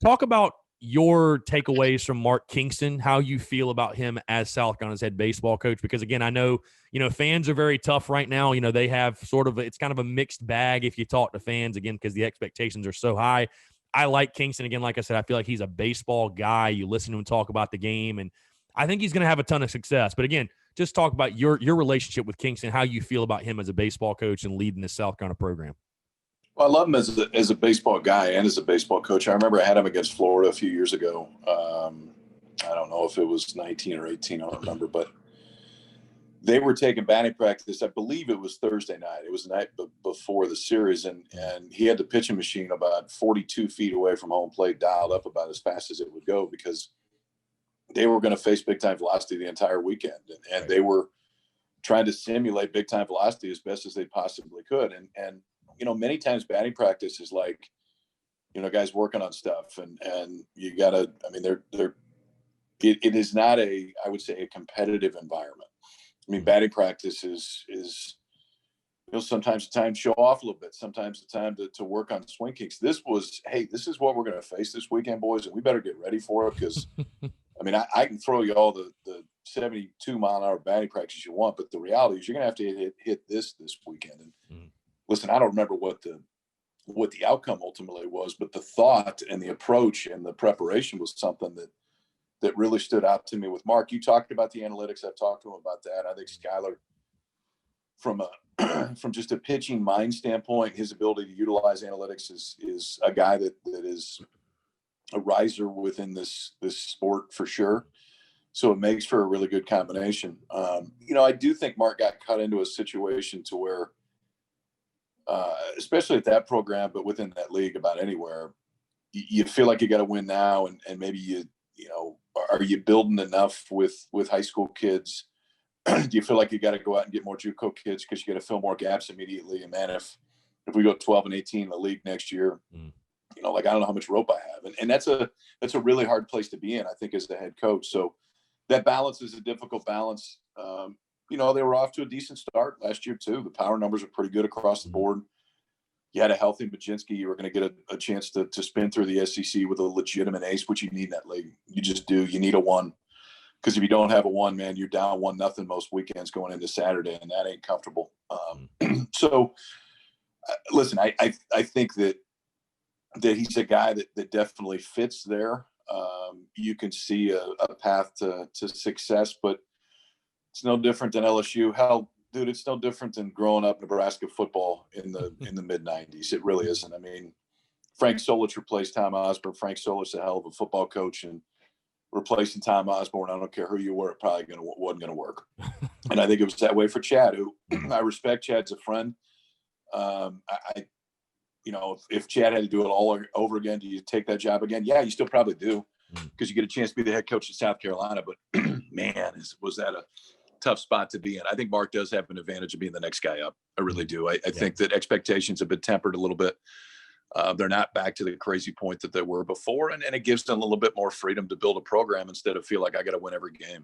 talk about your takeaways from Mark Kingston, how you feel about him as South Carolina's head baseball coach, because again, I know, fans are very tough right now. They have it's kind of a mixed bag if you talk to fans, again, because the expectations are so high. I like Kingston. Again, like I said, I feel like he's a baseball guy. You listen to him talk about the game, and I think he's going to have a ton of success. But again, just talk about your relationship with Kingston, how you feel about him as a baseball coach and leading the South Carolina program. Well, I love him as a baseball guy and as a baseball coach. I remember I had him against Florida a few years ago. I don't know if it was 19 or 18, I don't remember, but they were taking batting practice. I believe it was Thursday night. It was the night before the series, and he had the pitching machine about 42 feet away from home plate, dialed up about as fast as it would go, because they were going to face big-time velocity the entire weekend, and they were trying to simulate big-time velocity as best as they possibly could. And many times batting practice is like, guys working on stuff, and you gotta, it is not I would say a competitive environment. Batting practice is sometimes the time to show off a little bit, sometimes the time to work on swing kicks. This was, hey, this is what we're going to face this weekend, boys, and we better get ready for it, because I can throw you all the 72 mile an hour batting practice you want, but the reality is you're going to have to hit this weekend. And listen, I don't remember what the outcome ultimately was, but the thought and the approach and the preparation was something that really stood out to me with Mark. You talked about the analytics. I've talked to him about that. I think Skylar, from just a pitching mind standpoint, his ability to utilize analytics is a guy that is a riser within this sport for sure. So it makes for a really good combination. I do think Mark got cut into a situation to where, especially at that program, but within that league, about anywhere, you feel like you got to win now, and maybe are you building enough with high school kids? Do you feel like you got to go out and get more JUCO kids because you got to fill more gaps immediately? And man, if we go 12 and 18 in the league next year, I don't know how much rope I have, and that's a really hard place to be in, I think, as the head coach. So that balance is a difficult balance. They were off to a decent start last year too. The power numbers are pretty good across the board. You had a healthy Majinski. You were going to get a chance to spin through the SEC with a legitimate ace, which you need in that league. You just do. You need a one, because if you don't have a one, man, you're down 1-0 most weekends going into Saturday, and that ain't comfortable. So, listen, I think that he's a guy that definitely fits there. You can see a path to success, but it's no different than LSU. Hell, dude, it's no different than growing up Nebraska football in the mid 90s. It really isn't. Frank Solich replaced Tom Osborne. Frank Solich, a hell of a football coach, and replacing Tom Osborne, I don't care who you were, it probably wasn't going to work. And I think it was that way for Chad, who I respect. Chad's a friend. If Chad had to do it all over again, do you take that job again? Yeah, you still probably do, because you get a chance to be the head coach in South Carolina. But man, was that a tough spot to be in. I think Mark does have an advantage of being the next guy up. I really do. I think that expectations have been tempered a little bit. They're not back to the crazy point that they were before. And it gives them a little bit more freedom to build a program instead of feel like I got to win every game.